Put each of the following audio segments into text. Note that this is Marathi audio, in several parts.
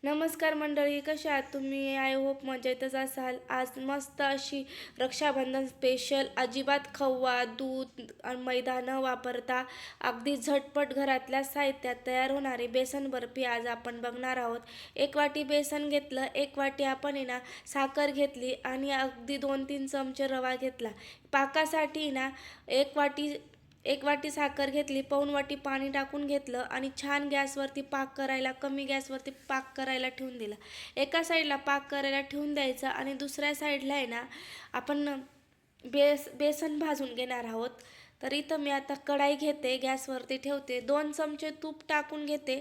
नमस्कार मंडळी, कशा आहात तुम्ही? आय होप मजेतच असाल. आज मस्त अशी रक्षाबंधन स्पेशल अजिबात खवा, दूध आणि मैदा न वापरता अगदी झटपट घरातल्या साहित्यात तयार होणारी बेसन बर्फी आज आपण बघणार आहोत. 1 वाटी बेसन घेतलं, 1 वाटी आपण साखर घेतली आणि अगदी 2-3 चमचे रवा घेतला. पाकासाठी 1 वाटी साखर घेतली, पाऊण वाटी पाणी टाकून घेतलं आणि छान कमी गॅसवरती पाक करायला ठेवून दिला. एका साईडला पाक करायला ठेवून द्यायचा आणि दुसऱ्या साईडला आपण बेसन भाजून घेणार आहोत. तर इथं मी आता कढाई घेते, गॅसवरती ठेवते, 2 चमचे तूप टाकून घेते.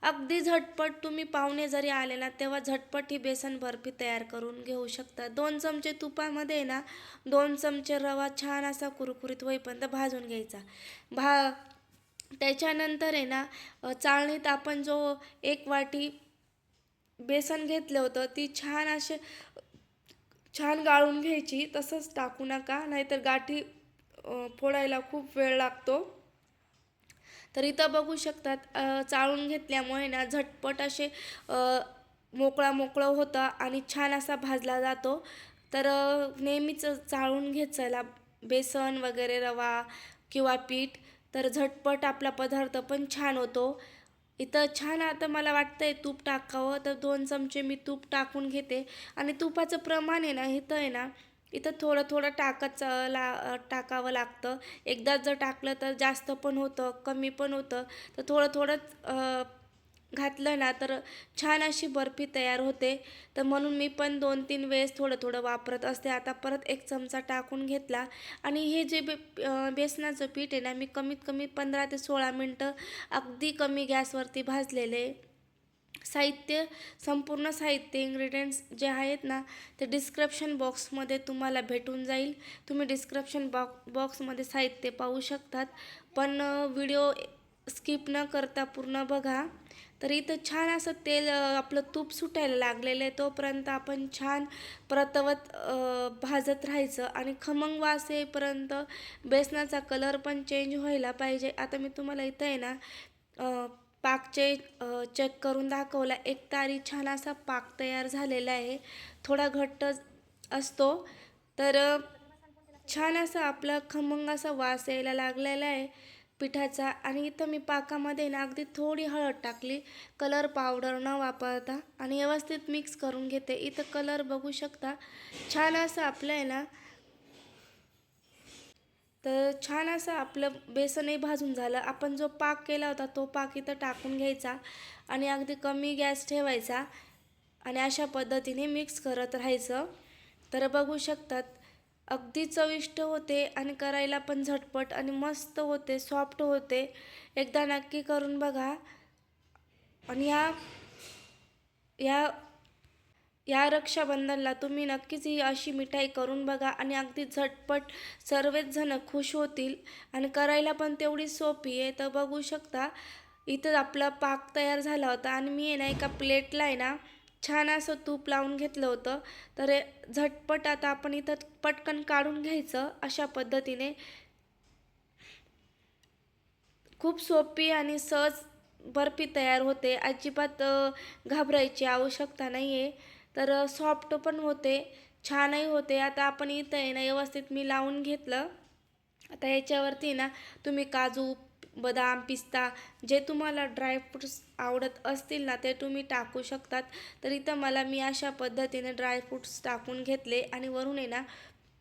अगदी झटपट तुम्ही पाहुणे जरी आले ना तेव्हा झटपट ही बेसन बर्फी तयार करून घेऊ शकता. 2 चमचे तुपामध्ये 2 चमचे रवा छान असा कुरकुरीत होईपर्यंत भाजून घ्यायचा. त्याच्यानंतर चाळणीत आपण जो 1 वाटी बेसन घेतलं होतं ती छान गाळून घ्यायची. तसंच टाकू नका, नाहीतर गाठी फोडायला खूप वेळ लागतो. तर इथं बघू शकतात, चाळून घेतल्यामुळे झटपट असे मोकळं होतं आणि छान असा भाजला जातो. तर नेहमीच चाळून घेत चला बेसन वगैरे, रवा किंवा पीठ, तर झटपट आपला पदार्थ पण छान होतो. इथं छान आता मला वाटतंय तूप टाकावं, तर 2 चमचे मी तूप टाकून घेते. आणि तुपाचं प्रमाण इथं थोडं थोडं टाकावं लागतं. एकदाच जर टाकलं तर जास्त पण होतं, कमी पण होतं. तर थोडं थोडंच घातलं तर छान अशी बर्फी तयार होते. तर म्हणून मी पण 2-3 वेळेस थोडं थोडं वापरत असते. आता परत 1 चमचा टाकून घेतला आणि हे जे बेसनाचं पीठ मी कमीत कमी 15 ते 16 मिनटं अगदी कमी गॅसवरती भाजलेले. संपूर्ण साहित्य इन्ग्रेडियंट्स जे आहेत ते डिस्क्रिप्शन बॉक्समध्ये तुम्हाला भेटून जाईल. तुम्ही डिस्क्रिप्शन बॉक्समध्ये साहित्य पाहू शकतात, पण व्हिडिओ स्किप न करता पूर्ण बघा. तर इथं छान असं तेल, आपलं तूप सुटायला लागलेलं आहे तोपर्यंत आपण छान परतवत भाजत राहायचं आणि खमंग वास येईपर्यंत बेसनाचा कलर पण चेंज व्हायला पाहिजे. आता मी तुम्हाला इथं पाक चेक करून दाखवला. एक तारी छान असा पाक तयार झालेला आहे. थोडा घट्ट असतो, तर छान असा आपला खमंग असा वास यायला लागलेला आहे पिठाचा. आणि इथं मी पाकामध्ये अगदी थोडी हळद टाकली, कलर पावडर न वापरता, आणि व्यवस्थित मिक्स करून घेते. इथं कलर बघू शकता, छान असं आपलं तर छान असं आपलं बेसनही भाजून झालं. आपण जो पाक केला होता तो पाक इथं टाकून घ्यायचा आणि अगदी कमी गॅस ठेवायचा आणि अशा पद्धतीने मिक्स करत राहायचं. तर बघू शकतात, अगदी चविष्ट होते आणि करायला पण झटपट आणि मस्त होते, सॉफ्ट होते. एकदा नक्की करून बघा. आणि या या रक्षाबंधनला तुम्ही नक्कीच ही अशी मिठाई करून बघा आणि अगदी झटपट सर्वच जण खुश होतील आणि करायला पण तेवढी सोपी आहे. तर बघू शकता, इथं आपला पाक तयार झाला होता आणि मी एका प्लेटला छान असं तूप लावून घेतलं होतं. तर झटपट आता आपण इथं पटकन काढून घ्यायचं. अशा पद्धतीने खूप सोपी आणि सहज बर्फी तयार होते. अजिबात घाबरायची आवश्यकता नाही आहे. तर सॉफ्ट पण होते, छानही होते. आता आपण इथं व्यवस्थित मी लावून घेतलं. आता याच्यावरती तुम्ही काजू, बदाम, पिस्ता, जे तुम्हाला ड्रायफ्रूट्स आवडत असतील ते तुम्ही टाकू शकतात. तर इथं मी अशा पद्धतीने ड्रायफ्रूट्स टाकून घेतले आणि वरून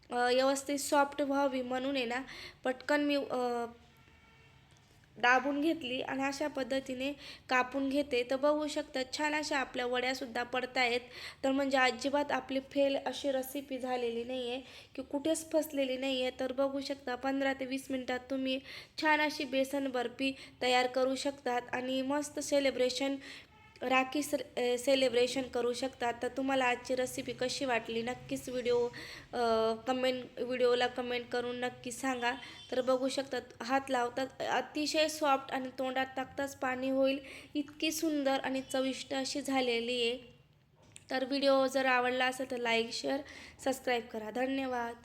व्यवस्थित सॉफ्ट व्हावी म्हणून पटकन मी दाबून घेतली आणि अशा पद्धतीने कापून घेते. तर बघू शकता, छान अशा आपल्या वड्यासुद्धा पडतायत. तर म्हणजे अजिबात आपली फेल अशी रेसिपी झालेली नाही आहे की कुठेच फसलेली नाही आहे. तर बघू शकता, 15 ते 20 मिनटात तुम्ही छान अशी बेसन बर्फी तयार करू शकतात आणि मस्त सेलिब्रेशन करू शकतात. तर तुम्हाला आजची रेसिपी कशी वाटली नक्कीच व्हिडिओला कमेंट करून नक्की सांगा. तर बघू शकतात, हात लावतात अतिशय सॉफ्ट आणि तोंडात टाकताच पाणी होईल इतकी सुंदर आणि चविष्ट अशी झालेली आहे. तर व्हिडिओ जर आवडला असेल तर लाईक, शेअर, सबस्क्राईब करा. धन्यवाद.